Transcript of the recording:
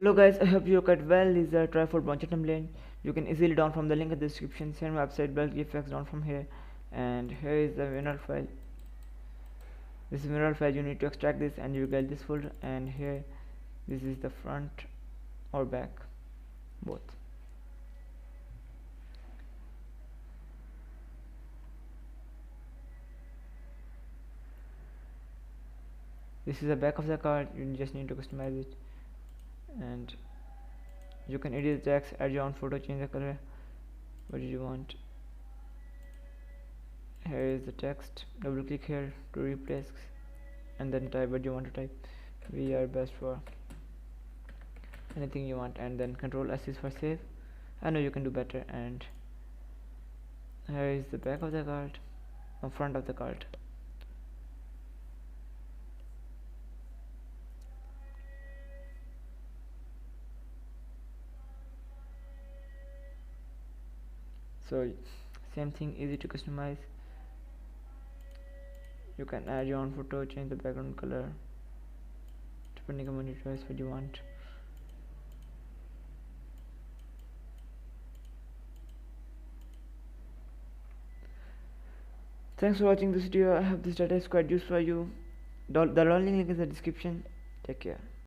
Hello guys, I hope you quite well. This is a Trifold Brochure template. You can easily down from the link in the description. Send my website build GFX down from here, and here is the winner file. This is winner file. You need to extract this, and you get this folder. And here, this is the front or back, both. This is the back of the card. You just need to customize it, and you can edit the text, add your own photo, change the color. What do you want? Here is the text. Double click here to replace, and then type what you want to type. We are best for anything you want, and then Control S is for save. I know you can do better. And here is the back of the card, or front of the card. So same thing, easy to customize. You can add your own photo, change the background color depending on your choice what you want. Thanks for watching this video. I hope this data is quite useful for you. The learning link is in the description. Take care.